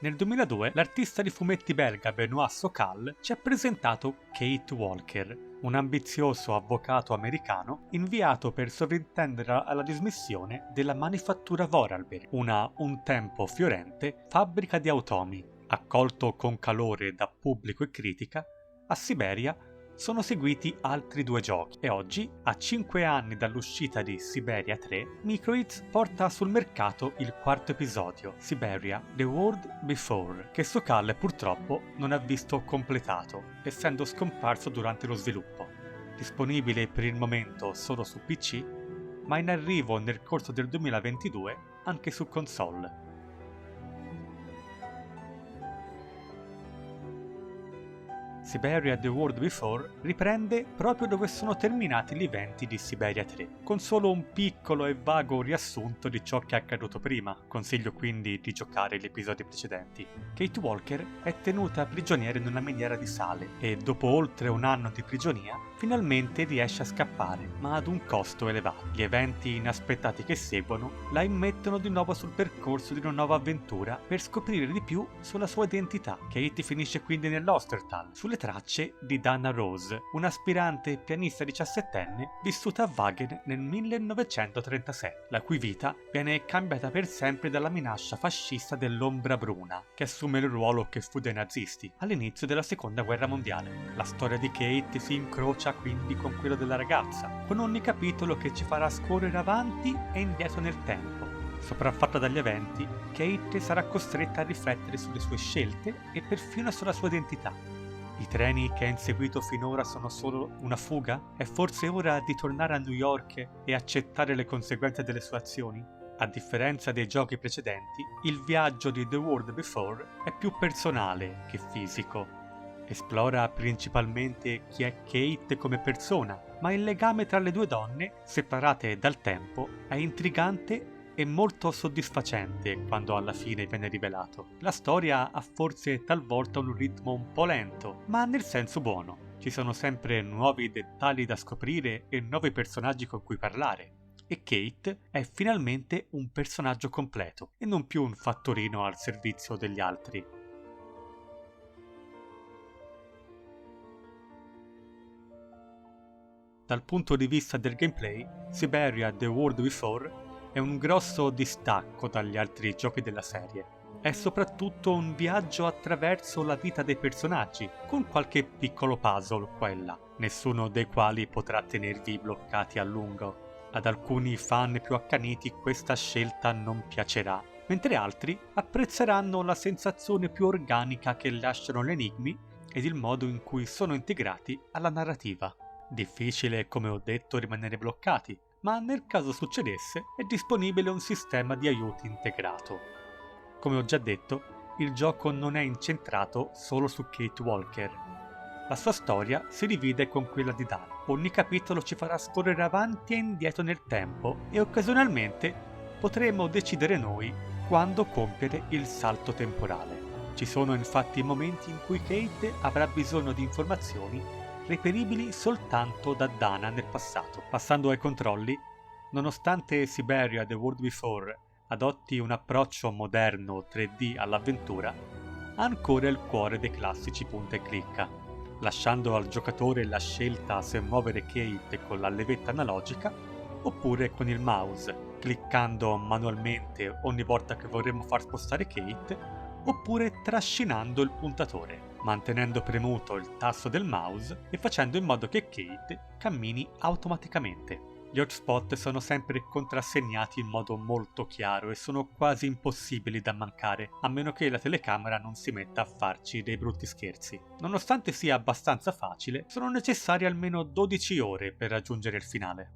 Nel 2002 l'artista di fumetti belga Benoît Socal ci ha presentato Kate Walker, un ambizioso avvocato americano inviato per sovrintendere alla dismissione della manifattura Vorarlberg, una un tempo fiorente fabbrica di automi. Accolto con calore da pubblico e critica, a Siberia sono seguiti altri 2 giochi e oggi, a 5 anni dall'uscita di Siberia 3, Microids porta sul mercato il 4º episodio, Siberia The World Before, che Sokal purtroppo non ha visto completato, essendo scomparso durante lo sviluppo. Disponibile per il momento solo su PC, ma in arrivo nel corso del 2022 anche su console. Siberia The World Before riprende proprio dove sono terminati gli eventi di Siberia 3, con solo un piccolo e vago riassunto di ciò che è accaduto prima. Consiglio quindi di giocare gli episodi precedenti. Kate Walker è tenuta prigioniera in una miniera di sale e dopo oltre un anno di prigionia finalmente riesce a scappare, ma ad un costo elevato. Gli eventi inaspettati che seguono la immettono di nuovo sul percorso di una nuova avventura per scoprire di più sulla sua identità. Kate finisce quindi nell'Ostertal, sulle tracce di Dana Rose, un'aspirante pianista 17enne vissuta a Wagen nel 1936, la cui vita viene cambiata per sempre dalla minaccia fascista dell'Ombra Bruna, che assume il ruolo che fu dei nazisti all'inizio della Seconda Guerra Mondiale. La storia di Kate si incrocia quindi con quella della ragazza, con ogni capitolo che ci farà scorrere avanti e indietro nel tempo. Sopraffatta dagli eventi, Kate sarà costretta a riflettere sulle sue scelte e perfino sulla sua identità. I treni che ha inseguito finora sono solo una fuga? È forse ora di tornare a New York e accettare le conseguenze delle sue azioni? A differenza dei giochi precedenti, il viaggio di The World Before è più personale che fisico. Esplora principalmente chi è Kate come persona, ma il legame tra le 2 donne, separate dal tempo, è intrigante e molto soddisfacente quando alla fine viene rivelato. La storia ha forse talvolta un ritmo un po' lento, ma nel senso buono. Ci sono sempre nuovi dettagli da scoprire e nuovi personaggi con cui parlare. E Kate è finalmente un personaggio completo e non più un fattorino al servizio degli altri. Dal punto di vista del gameplay, Siberia The World Before è un grosso distacco dagli altri giochi della serie. È soprattutto un viaggio attraverso la vita dei personaggi, con qualche piccolo puzzle qua e là, nessuno dei quali potrà tenervi bloccati a lungo. Ad alcuni fan più accaniti questa scelta non piacerà, mentre altri apprezzeranno la sensazione più organica che lasciano gli enigmi ed il modo in cui sono integrati alla narrativa. Difficile, come ho detto, rimanere bloccati, ma nel caso succedesse è disponibile un sistema di aiuti integrato. Come ho già detto, il gioco non è incentrato solo su Kate Walker. La sua storia si divide con quella di Dan. Ogni capitolo ci farà scorrere avanti e indietro nel tempo e occasionalmente potremo decidere noi quando compiere il salto temporale. Ci sono infatti momenti in cui Kate avrà bisogno di informazioni reperibili soltanto da Dana nel passato. Passando ai controlli, nonostante Siberia The World Before adotti un approccio moderno 3D all'avventura, ha ancora il cuore dei classici punta e clicca, lasciando al giocatore la scelta se muovere Kate con la levetta analogica oppure con il mouse, cliccando manualmente ogni volta che vorremmo far spostare Kate, oppure trascinando il puntatore, mantenendo premuto il tasto del mouse e facendo in modo che Kate cammini automaticamente. Gli hotspot sono sempre contrassegnati in modo molto chiaro e sono quasi impossibili da mancare, a meno che la telecamera non si metta a farci dei brutti scherzi. Nonostante sia abbastanza facile, sono necessarie almeno 12 ore per raggiungere il finale.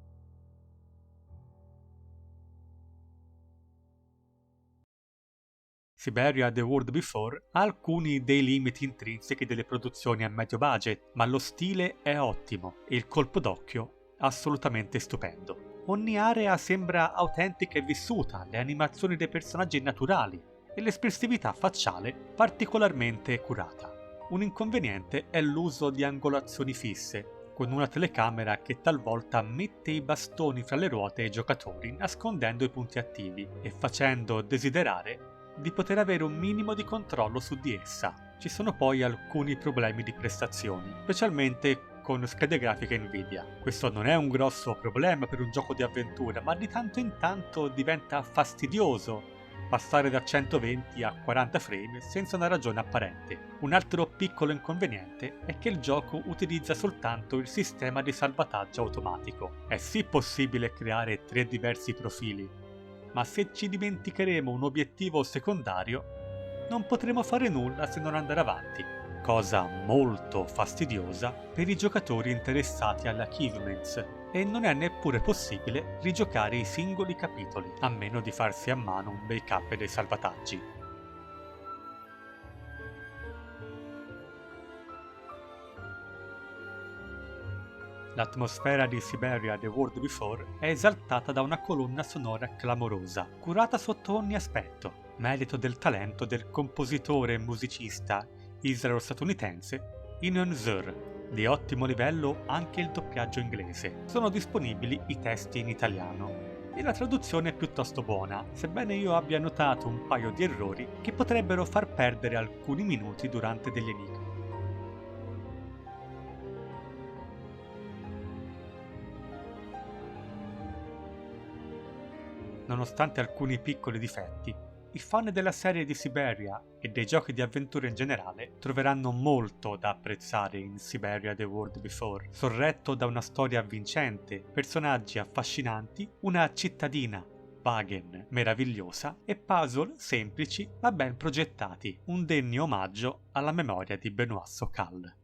Siberia The World Before ha alcuni dei limiti intrinseci delle produzioni a medio budget, ma lo stile è ottimo e il colpo d'occhio assolutamente stupendo. Ogni area sembra autentica e vissuta, le animazioni dei personaggi naturali e l'espressività facciale particolarmente curata. Un inconveniente è l'uso di angolazioni fisse, con una telecamera che talvolta mette i bastoni fra le ruote ai giocatori nascondendo i punti attivi e facendo desiderare di poter avere un minimo di controllo su di essa. Ci sono poi alcuni problemi di prestazioni, specialmente con schede grafiche Nvidia. Questo non è un grosso problema per un gioco di avventura, ma di tanto in tanto diventa fastidioso passare da 120 a 40 frame senza una ragione apparente. Un altro piccolo inconveniente è che il gioco utilizza soltanto il sistema di salvataggio automatico. È sì possibile creare 3 diversi profili, ma se ci dimenticheremo un obiettivo secondario, non potremo fare nulla se non andare avanti, cosa molto fastidiosa per i giocatori interessati alle achievements, e non è neppure possibile rigiocare i singoli capitoli, a meno di farsi a mano un backup dei salvataggi. L'atmosfera di Siberia The World Before è esaltata da una colonna sonora clamorosa, curata sotto ogni aspetto, merito del talento del compositore e musicista israelo-statunitense Inon Zur. Di ottimo livello anche il doppiaggio inglese. Sono disponibili i testi in italiano e la traduzione è piuttosto buona, sebbene io abbia notato un paio di errori che potrebbero far perdere alcuni minuti durante degli enigmi. Nonostante alcuni piccoli difetti, i fan della serie di Siberia e dei giochi di avventura in generale troveranno molto da apprezzare in Siberia The World Before, sorretto da una storia avvincente, personaggi affascinanti, una cittadina, Wagen, meravigliosa e puzzle semplici ma ben progettati, un degno omaggio alla memoria di Benoît Sokal.